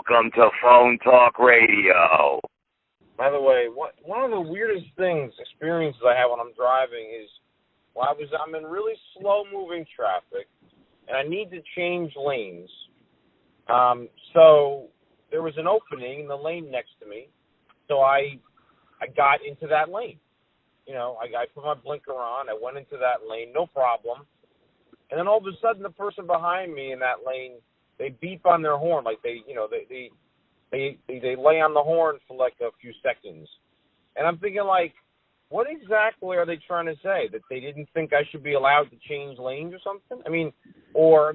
Welcome to Phone Talk Radio. By the way, one of the weirdest experiences I have when I'm driving is I'm in really slow-moving traffic, and I need to change lanes. So there was an opening in the lane next to me, so I got into that lane. You know, I put my blinker on, I went into that lane, no problem. And then all of a sudden, the person behind me in that lane, they beep on their horn, like they lay on the horn for like a few seconds. And I'm thinking, like, what exactly are they trying to say? That they didn't think I should be allowed to change lanes or something? I mean, are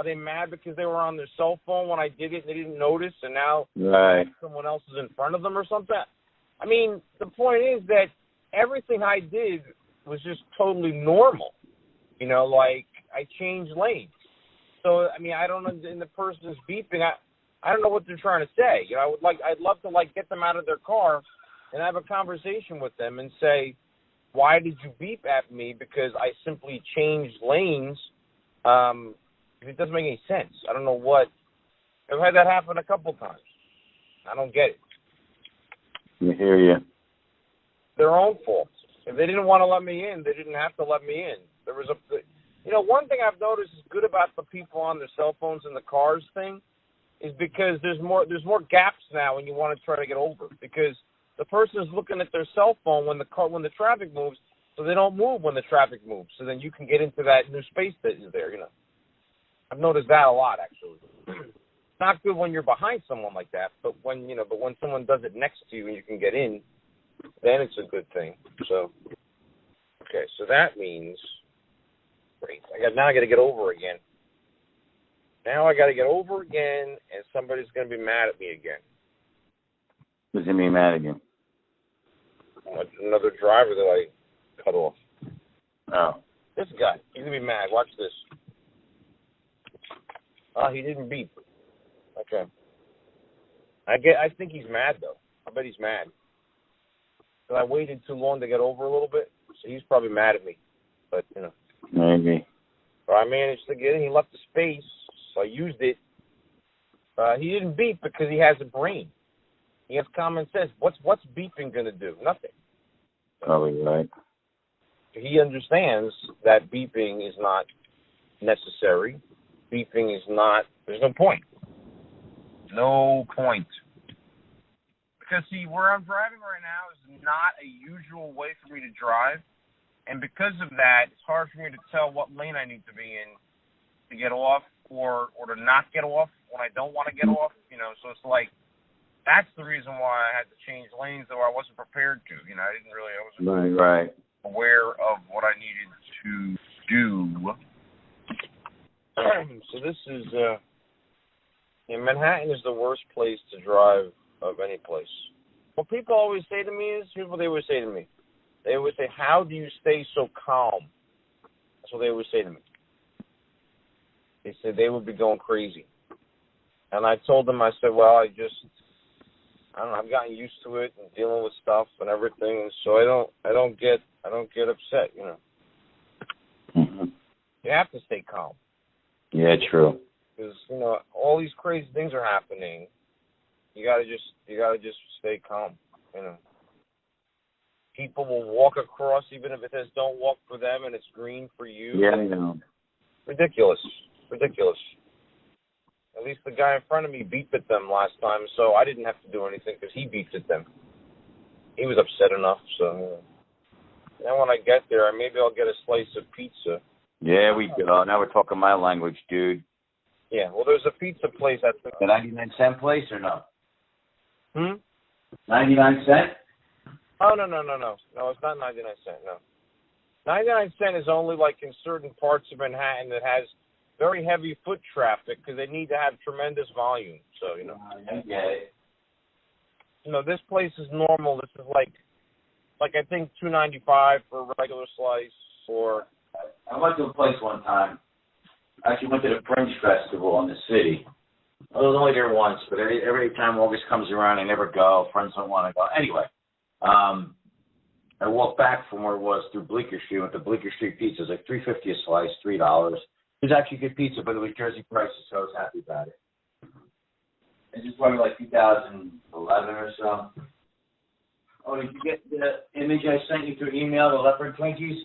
they mad because they were on their cell phone when I did it and they didn't notice, and now someone else is in front of them or something? I mean, the point is that everything I did was just totally normal. You know, like, I changed lanes. So, I mean, I don't know, and the person's beeping, I don't know what they're trying to say. You know, I'd love to, like, get them out of their car and have a conversation with them and say, why did you beep at me? Because I simply changed lanes. It doesn't make any sense. I don't know what. I've had that happen a couple times. I don't get it. I hear you. Their own fault. If they didn't want to let me in, they didn't have to let me in. There was one thing I've noticed is good about the people on their cell phones in the cars thing is because there's more gaps now when you want to try to get over, because the person is looking at their cell phone when the traffic moves, so they don't move when the traffic moves. So then you can get into that new space that is there. You know, I've noticed that a lot actually. It's not good when you're behind someone like that, but when someone does it next to you and you can get in, then it's a good thing. So, okay, so that means. Great. Now I got to get over again. Now I got to get over again, and somebody's going to be mad at me again. Who's going to be mad again? Another driver that I cut off. Oh. This guy. He's going to be mad. Watch this. He didn't beep. Okay. I think he's mad, though. I bet he's mad. Because I waited too long to get over a little bit, so he's probably mad at me. But, you know. Maybe. So I managed to get in. He left the space, so I used it. He didn't beep because he has a brain. He has common sense. What's beeping going to do? Nothing. Probably right. He understands that beeping is not necessary. Beeping is not. There's no point. No point. Because, see, where I'm driving right now is not a usual way for me to drive. And because of that, it's hard for me to tell what lane I need to be in to get off or to not get off when I don't want to get off, you know. So it's like, that's the reason why I had to change lanes, though I wasn't prepared to. You know, I wasn't right. aware of what I needed to do. So this is, Manhattan is the worst place to drive of any place. What people always say to me is, here's what they always say to me. They always say, how do you stay so calm? That's what they always say to me. They said they would be going crazy. And I told them, I said, well, I don't know, I've gotten used to it and dealing with stuff and everything, so I don't get upset, you know. Mm-hmm. You have to stay calm. Yeah, true. Because, you know, all these crazy things are happening. You gotta just stay calm, you know. People will walk across even if it says don't walk for them and it's green for you. Yeah, I know. Ridiculous. At least the guy in front of me beeped at them last time, so I didn't have to do anything because he beeped at them. He was upset enough, so. Now when I get there, maybe I'll get a slice of pizza. Yeah, we go. Now we're talking my language, dude. Yeah, well, there's a pizza place at the 99-cent place or no? 99 cent? Oh, no. No, it's not 99 cent, no. 99 cent is only like in certain parts of Manhattan that has very heavy foot traffic because they need to have tremendous volume. So, you know. Okay. You know, this place is normal. This is like I think $2.95 for a regular slice or. I went to a place one time. I actually went to the Fringe Festival in the city. I was only there once, but every time August comes around, I never go. Friends don't want to go. Anyway. I walked back from where it was through Bleecker Street. Went to Bleecker Street Pizza. It was like $3.50 a slice, $3. It was actually good pizza, but it was Jersey prices, so I was happy about it. This is probably like 2011 or so. Oh, did you get the image I sent you through email, the leopard Twinkies?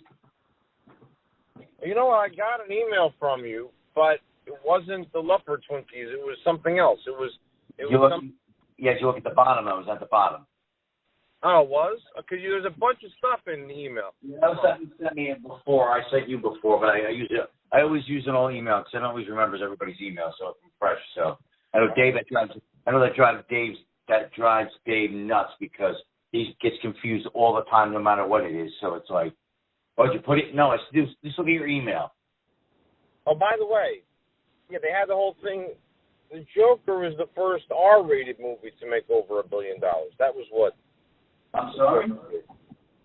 You know, I got an email from you, but it wasn't the leopard Twinkies. It was something else. It was Yes, you look at the bottom. I was at the bottom. Oh, it was? Because there's a bunch of stuff in the email. That was something you sent me before. I sent you before, but I use it. I always use an old email because I don't always remembers everybody's email, so it's fresh. So I know Dave. That drives Dave nuts because he gets confused all the time, no matter what it is. So it's like, oh, did you put it? No, I said, just look at your email. Oh, by the way, yeah, they had the whole thing. The Joker was the first R-rated movie to make over $1 billion. That was what? I'm sorry?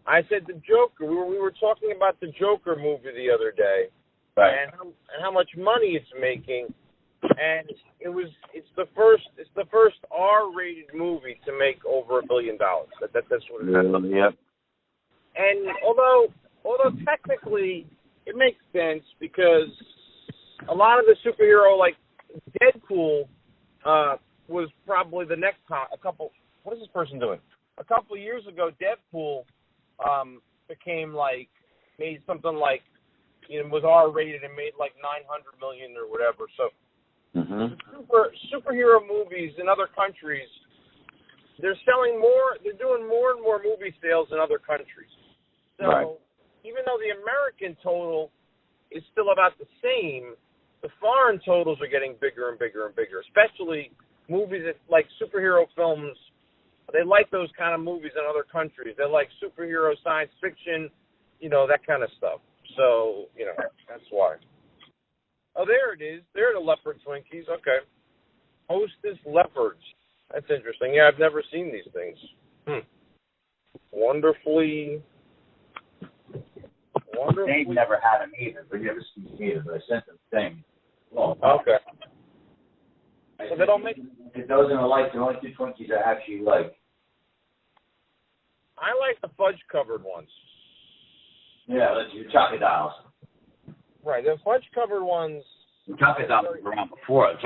I said the Joker. We were talking about the Joker movie the other day, right? And how much money it's making, and it's the first R-rated movie to make over $1 billion. That's what it is. Yep. And although technically it makes sense because a lot of the superhero like Deadpool was probably the next couple. What is this person doing? A couple of years ago, Deadpool became made something like, was R-rated and made like $900 million or whatever. So superhero movies in other countries, they're selling more. They're doing more and more movie sales in other countries. So right. Even though the American total is still about the same, the foreign totals are getting bigger and bigger and bigger, especially movies that, like superhero films. They like those kind of movies in other countries. They like superhero science fiction, that kind of stuff. So, that's why. Oh, there it is. There are the leopard Twinkies. Okay. Hostess leopards. That's interesting. Yeah, I've never seen these things. Wonderfully. Dave never had them either, but you never seen them either. But I sent them things. Well, okay. So they don't make. Those in the light, the only two Twinkies I actually like. I like the fudge covered ones. Yeah, that's your chocolate dolls. Right, the fudge covered ones. The chocolate dolls were around before. It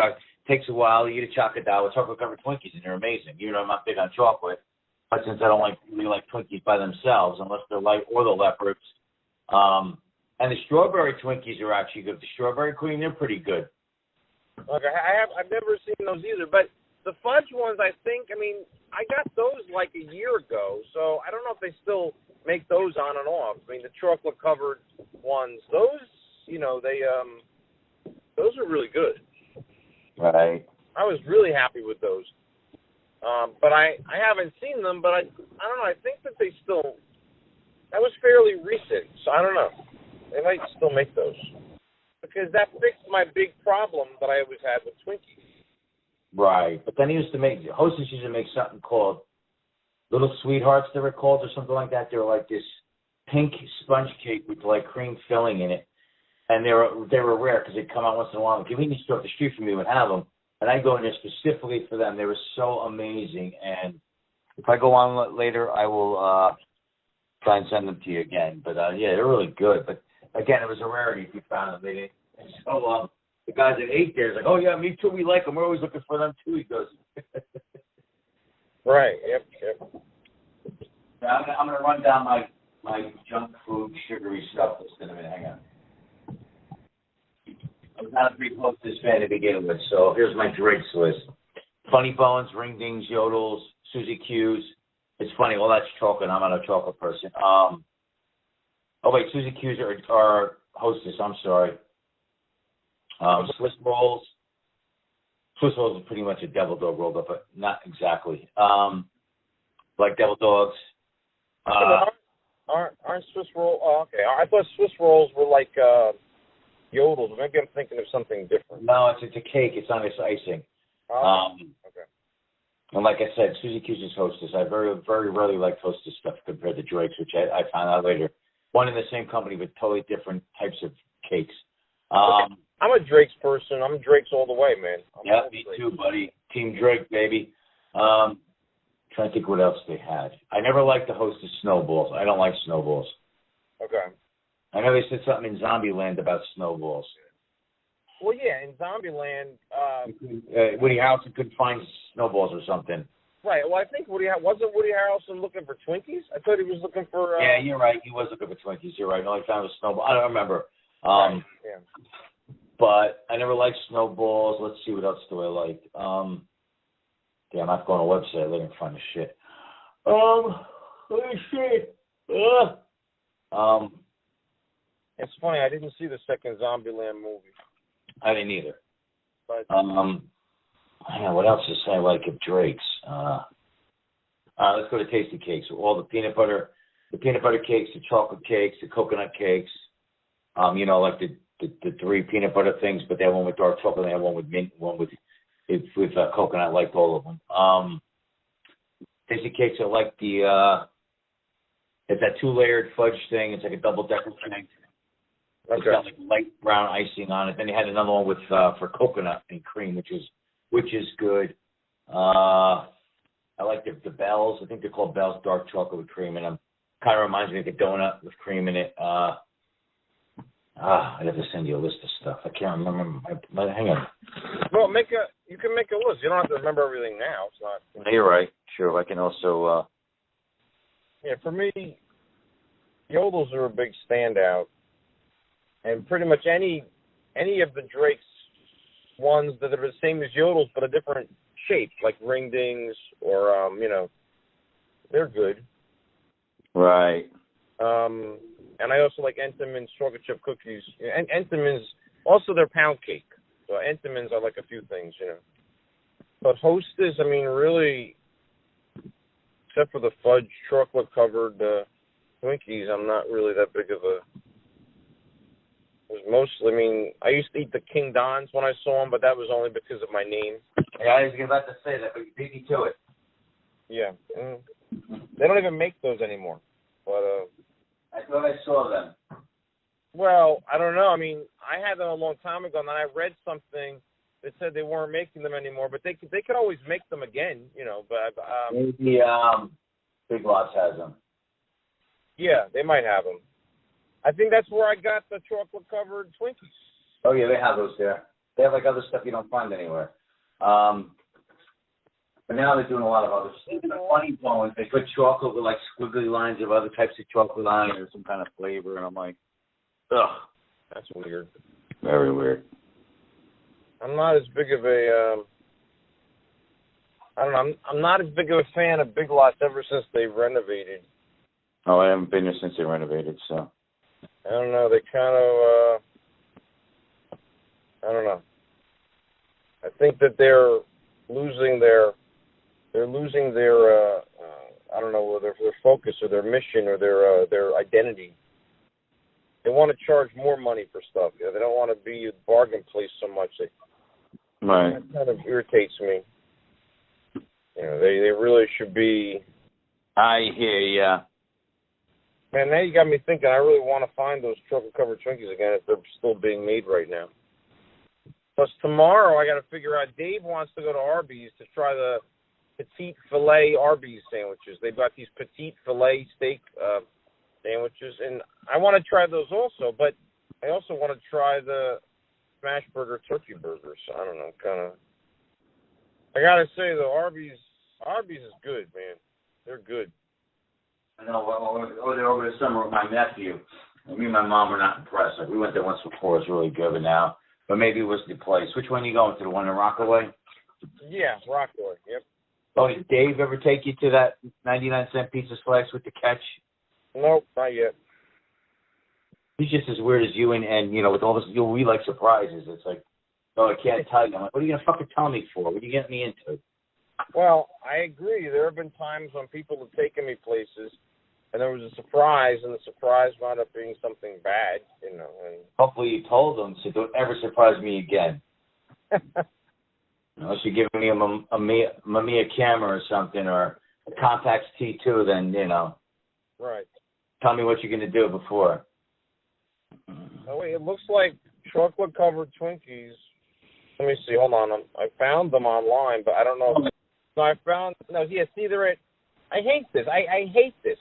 takes a while to eat a chocolate doll with chocolate covered Twinkies, and they're amazing. I'm not big on chocolate, but since I don't really like Twinkies by themselves, unless they're light or the leopards. And the strawberry Twinkies are actually good. The strawberry cream, they're pretty good. Okay, I've never seen those either, but the fudge ones, I got those like a year ago, so I don't know if they still make those on and off. The chocolate covered ones, those, those are really good. Right. I was really happy with those. But I haven't seen them, but I don't know, I think that they still, that was fairly recent, so I don't know. They might still make those. Because that fixed my big problem that I always had with Twinkies. Right. But then Hostess used to make something called Little Sweethearts, they were called, or something like that. They were like this pink sponge cake with like cream filling in it. And they were rare because they'd come out once in a while. The convenience store up the street from me would have them. And I'd go in there specifically for them. They were so amazing. And if I go on later, I will try and send them to you again. But, yeah, they're really good. But, again, it was a rarity if you found them. They didn't. And so the guys that ate there is like, oh, yeah, me too. We like them. We're always looking for them, too, he goes. Right. Yep. Now, I'm going to run down my junk food, sugary stuff that's in a minute. Hang on. I'm not a big Hostess fan to begin with, so here's my drinks list. Funny Bones, Ring Dings, Yodels, Suzy Q's. It's funny, all that's chocolate. I'm not a chocolate person. Oh, wait, Suzy Q's are Hostess. I'm sorry. Swiss rolls. Swiss rolls is pretty much a devil dog rolled up, but not exactly. Like devil dogs. Aren't Swiss rolls? Oh, okay. I thought Swiss rolls were like Yodels. Maybe I'm thinking of something different. No, it's a cake. It's on its icing. Okay. And like I said, Suzy Q's is Hostess. I very, very rarely like Hostess stuff compared to Drake's, which I found out later. One in the same company with totally different types of cakes. Okay. I'm a Drake's person. I'm Drake's all the way, man. Yeah, me too, buddy. Team Drake, baby. Trying to think what else they had. I never liked the Hostess snowballs. I don't like snowballs. Okay. I know they said something in Zombieland about snowballs. Well, yeah, in Zombieland, Woody Harrelson couldn't find snowballs or something. right. Well, I think wasn't Woody Harrelson looking for Twinkies? I thought he was looking for. Yeah, you're right. He was looking for Twinkies. You're right. All he found was snowballs. I don't remember. Right. Yeah. But I never liked snowballs. Let's see, what else do I like? Damn, I have to go on a website. Let me find the shit. Let me see. It's funny. I didn't see the second Zombieland movie. I didn't either. But yeah, what else is I like of Drake's? Let's go to Tasty Cakes. All the peanut butter cakes, the chocolate cakes, the coconut cakes. Like the three peanut butter things, but they have one with dark chocolate, and they have one with mint, one with coconut. I liked all of them. Tasty Cakes, I like it's that 2-layered fudge thing. It's like a double-decker thing. okay. It's got like light brown icing on it. Then they had another one with for coconut and cream, which is good. I like the Bells. I think they're called Bells dark chocolate with cream in them. Kind of reminds me of a donut with cream in it. I'd have to send you a list of stuff. I can't remember. Hang on. Well, you can make a list. You don't have to remember everything now. It's not. No, you're right. Sure, I can also. Yeah, for me, Yodels are a big standout, and pretty much any of the Drake's ones that are the same as Yodels but a different shape, like ring dings or they're good. Right. And I also like Entenmann's chocolate chip cookies. And Entenmann's, also their pound cake. So Entenmann's, I like a few things, But Hostess, I mean, really, except for the fudge chocolate-covered Twinkies, I'm not really that big of a... It was mostly, I mean, I used to eat the King Dons when I saw them, but that was only because of my name. Yeah, I was about to say that, but you beat me to it. Yeah. They don't even make those anymore. But I thought I saw them. Well, I don't know. I mean, I had them a long time ago, and then I read something that said they weren't making them anymore, but they could always make them again, But maybe Big Lots has them. Yeah, they might have them. I think that's where I got the chocolate-covered Twinkies. Oh yeah, they have those there. They have like other stuff you don't find anywhere. But now they're doing a lot of other stuff. The funny ones, they put chocolate with like squiggly lines of other types of chocolate on it or some kind of flavor, and I'm like, ugh. That's weird. Very weird. I'm not as big of a, I don't know, I'm not as big of a fan of Big Lots ever since they renovated. Oh, I haven't been there since they renovated, so. I don't know, they kind of, I don't know. I think that they're losing their I don't know, their focus or their mission or their identity. They want to charge more money for stuff. They don't want to be a bargain place so much. Right. That kind of irritates me. They really should be. I hear ya. Man, now you got me thinking. I really want to find those chocolate-covered Twinkies again if they're still being made right now. Plus, tomorrow I got to figure out. Dave wants to go to Arby's to try the petite filet Arby's sandwiches. They've got these petite filet steak sandwiches, and I want to try those also. But I also want to try the smash burger turkey burgers. I don't know, kind of. I gotta say though, Arby's is good, man. They're good. I know. Over the summer with my nephew, me and my mom were not impressed. Like, we went there once before. It was really good, but maybe it was the place. Which one are you going to? The one in Rockaway? Yeah, Rockaway. Yep. Oh, did Dave ever take you to that 99-cent pizza slice with the catch? Nope, not yet. He's just as weird as you, and with all this, we like surprises. It's like, oh, I can't tell you. I'm like, what are you gonna fucking tell me for? What are you getting me into? Well, I agree. There have been times when people have taken me places, and there was a surprise, and the surprise wound up being something bad, And hopefully you told them, so don't ever surprise me again. Unless you're giving me a Mamiya camera or something, or a Contax T2, then, Right. Tell me what you're going to do before. Oh, wait, it looks like chocolate-covered Twinkies. Let me see. Hold on. I found them online, but I don't know. See, they're at, I hate this. I hate this.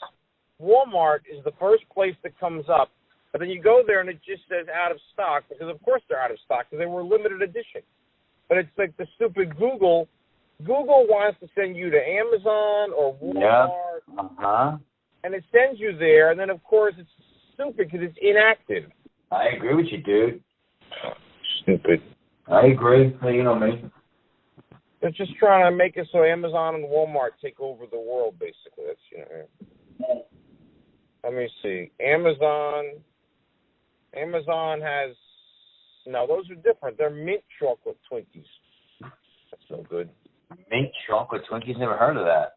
Walmart is the first place that comes up, But then you go there and it just says out of stock because, of course, they're out of stock because they were limited edition. But it's like the stupid Google. Google wants to send you to Amazon or Walmart, and it sends you there, and then, of course, it's stupid because it's inactive. I agree with you, dude. Stupid. I agree. You know me. They're just trying to make it so Amazon and Walmart take over the world, basically. That's, you know. Let me see. Amazon has, no, those are different. They're mint chocolate Twinkies. That's no good. Mint chocolate Twinkies? Never heard of that.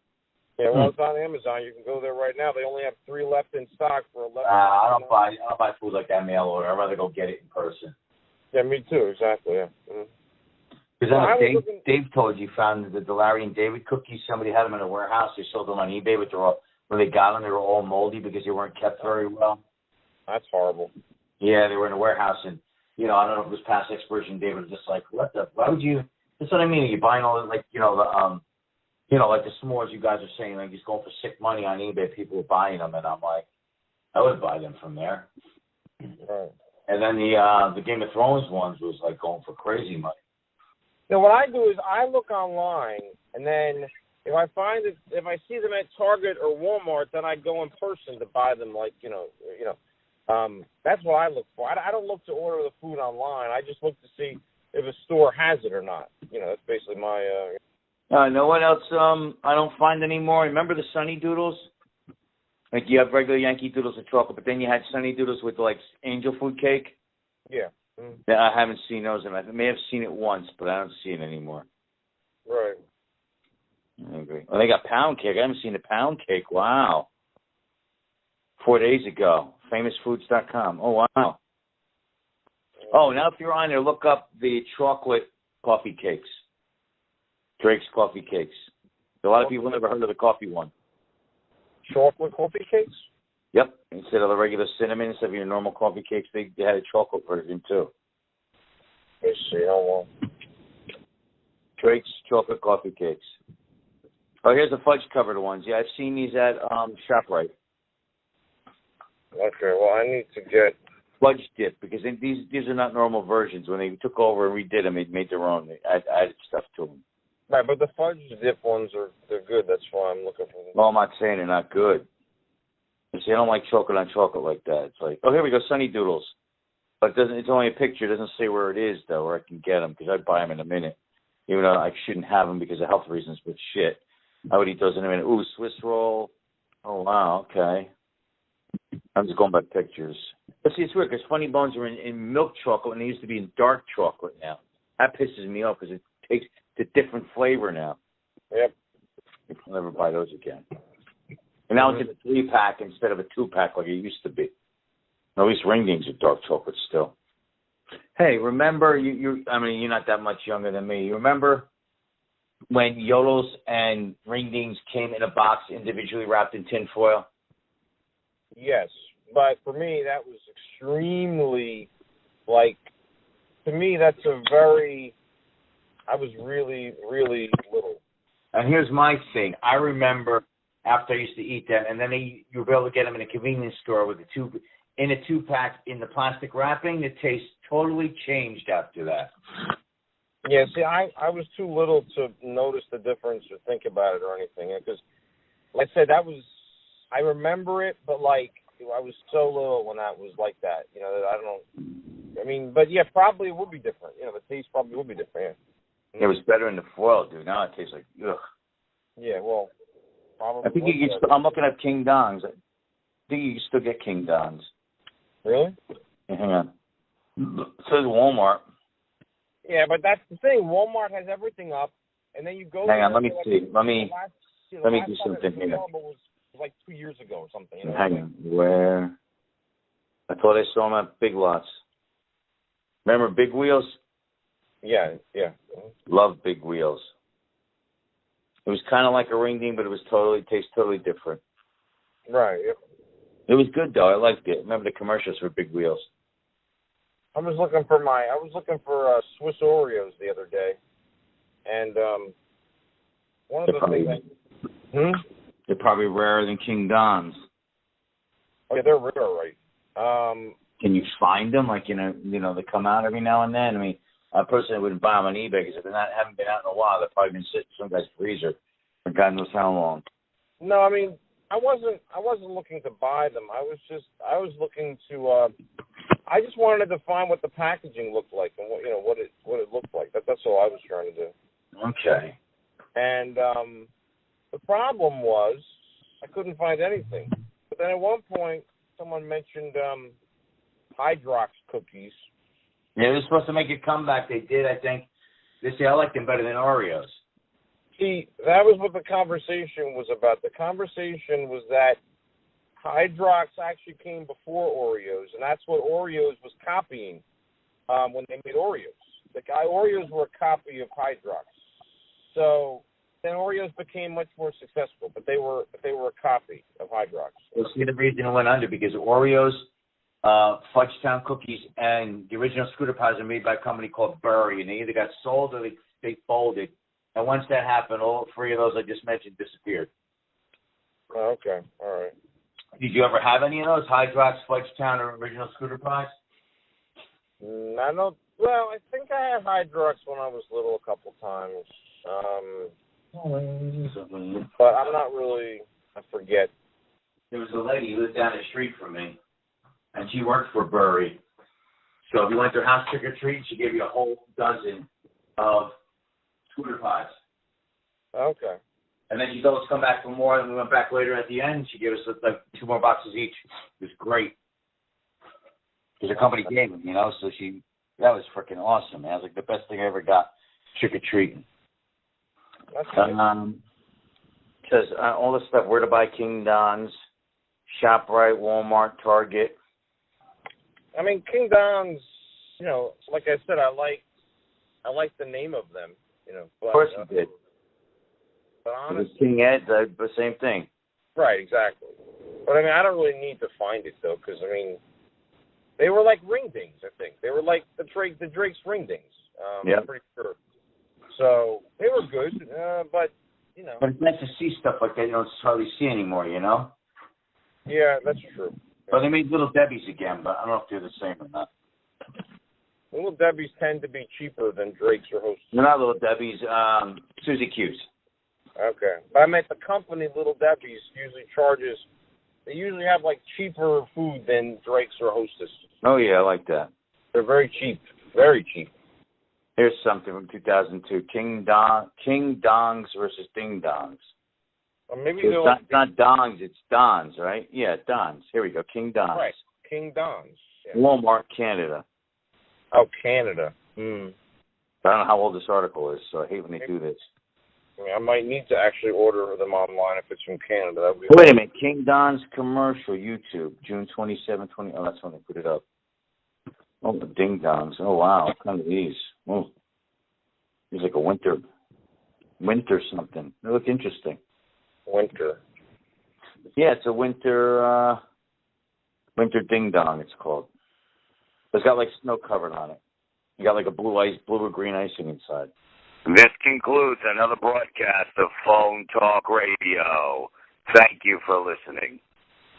Yeah, well, it's on Amazon. You can go there right now. They only have 3 left in stock for $11. I don't buy food like that mail order. I'd rather go get it in person. Yeah, me too. Exactly. Yeah. Because Dave told you found the Larry and David cookies. Somebody had them in a warehouse. They sold them on eBay, but when they got them, they were all moldy because they weren't kept very well. That's horrible. Yeah, they were in a warehouse, and I don't know if it was past expiration. David was just like, why would you? That's what I mean. You're buying all like like the s'mores you guys are saying, like just going for sick money on eBay. People were buying them, and I'm like, I would buy them from there. Right. And then the Game of Thrones ones was like going for crazy money. Now what I do is I look online, and then if I see them at Target or Walmart, then I go in person to buy them. Like that's what I look for. I don't look to order the food online. I just look to see if a store has it or not. That's basically my. Know what else I don't find anymore? Remember the Sunny Doodles? Like you have regular Yankee Doodles with chocolate, but then you had Sunny Doodles with like angel food cake. Yeah. Yeah, I haven't seen those. I may have seen it once, but I don't see it anymore. Right. I agree. Well, they got pound cake. I haven't seen the pound cake. Wow. 4 days ago. Famousfoods.com. Oh, wow. Oh, now if you're on there, look up the chocolate coffee cakes. Drake's coffee cakes. A lot of people never heard of the coffee one. Chocolate coffee cakes? Yep. Instead of the regular cinnamon, instead of your normal coffee cakes, they had a chocolate version too. Let's see how long. Drake's chocolate coffee cakes. Oh, here's the fudge covered ones. Yeah, I've seen these at ShopRite. Okay, well, I need to get fudge dip because these are not normal versions. When they took over and redid them, they made their own. They added stuff to them. Right, but the fudge dip ones they're good. That's why I'm looking for them. Well, I'm not saying they're not good. You see, I don't like chocolate on chocolate like that. It's like, oh, here we go, Sunny Doodles. But it's only a picture. It doesn't say where it is, though, where I can get them, because I'd buy them in a minute. Even though I shouldn't have them because of health reasons, but shit. I would eat those in a minute. Ooh, Swiss roll. Oh, wow, okay. I'm just going by pictures. But see, it's weird, because Funny Bones are in milk chocolate, and they used to be in dark chocolate now. That pisses me off, because it takes a different flavor now. Yep. I'll never buy those again. And now it's in a 3-pack instead of a 2-pack like it used to be. At least Ringdings are dark chocolate still. Hey, remember, you're not that much younger than me. You remember when Yolos and Ringdings came in a box individually wrapped in tin foil? Yes, but for me, that was extremely, to me, that's I was really, really little. And here's my thing. I remember after I used to eat them, and then you were able to get them in a convenience store with in a 2-pack in the plastic wrapping. The taste totally changed after that. Yeah, see, I was too little to notice the difference or think about it or anything. Because, like I said, I remember it, but, I was so little when that was like that. I don't know. I mean, but, yeah, probably it would be different. The taste probably would be different, yeah. It was better in the foil, dude. Now it tastes like, ugh. Yeah, well, probably. I think I'm looking at King Don's. I think you can still get King Don's. Really? Yeah, hang on. It says Walmart. Yeah, but that's the thing. Walmart has everything up, and then you go. Hang on, let me see. Let me do something here. Was like 2 years ago or something. Hang on. Where? I thought I saw them at Big Lots. Remember Big Wheels? Yeah. Love Big Wheels. It was kind of like a ring ding, but it tastes totally different. Right. Yep. It was good though. I liked it. Remember the commercials for Big Wheels? I was looking for Swiss Oreos the other day, and one of the things. They're probably rarer than King Don's. Oh yeah, they're rare, right? can you find them? Like, they come out every now and then. I mean, I personally wouldn't buy them on eBay because if they haven't been out in a while, they've probably been sitting in some guy's freezer for God knows how long. No, I mean, I wasn't looking to buy them. I was looking to. I just wanted to find what the packaging looked like and what it looked like. That's all I was trying to do. Okay. And the problem was I couldn't find anything. But then at one point, someone mentioned Hydrox cookies. Yeah, they're supposed to make a comeback. They did, I think. They say I like them better than Oreos. See, that was what the conversation was about. The conversation was that Hydrox actually came before Oreos, and that's what Oreos was copying when they made Oreos. Oreos were a copy of Hydrox. So then Oreos became much more successful, but they were a copy of Hydrox. You'll see the reason it went under because Oreos, Fudgetown cookies, and the original scooter pies are made by a company called Burry, and they either got sold or they folded. And once that happened, all three of those I just mentioned disappeared. Oh, okay, all right. Did you ever have any of those, Hydrox, Fudgetown, or original scooter pies? I don't. Well, I think I had Hydrox when I was little a couple times. But I'm not really. I forget. There was a lady who lived down the street from me, and she worked for Burry. So if you went to her house trick-or-treat, she gave you a whole dozen of scooter pies. Okay. And then she'd always come back for more, and we went back later at the end. She gave us like 2 more boxes each. It was great. Because the company gave them, so that was freaking awesome, man. It was like the best thing I ever got, trick-or-treating. That's nice. Because all the stuff, where to buy King Don's, ShopRite, Walmart, Target. I mean, King Don's, like I said, I like the name of them, But, of course you did. But honestly, King Ed, the same thing. Right, exactly. But I mean, I don't really need to find it though, because I mean, they were like ring dings. I think they were like the Drake's ring dings. Yeah. I'm pretty sure. So they were good, but But it's nice to see stuff like that you don't hardly see anymore, Yeah, that's true. But they made Little Debbie's again, but I don't know if they're the same or not. Little Debbie's tend to be cheaper than Drake's or Hostess. They're not Little Debbie's, Suzy Q's. Okay. But I meant the company Little Debbie's they usually have like cheaper food than Drake's or Hostess. Oh, yeah, I like that. They're very cheap. Very cheap. Here's something from 2002. King Dongs versus Ding Dongs. Or maybe so it's not Dongs, it's Dons, right? Yeah, Dons. Here we go. King Dongs. Right. King Dongs. Yeah. Walmart, Canada. Oh, Canada. I don't know how old this article is, so I hate when they do this. I mean, I might need to actually order them online if it's from Canada. That would be Wait a minute. King Don's commercial, YouTube, June 27, 20. Oh, that's when they put it up. Oh, the Ding Dongs. Oh, wow. What kind of these? Oh, it's like a winter something. They look interesting. Winter. Yeah, it's a winter Ding Dong, it's called. It's got like snow covered on it. You got like a blue or green icing inside. This concludes another broadcast of Phone Talk Radio. Thank you for listening.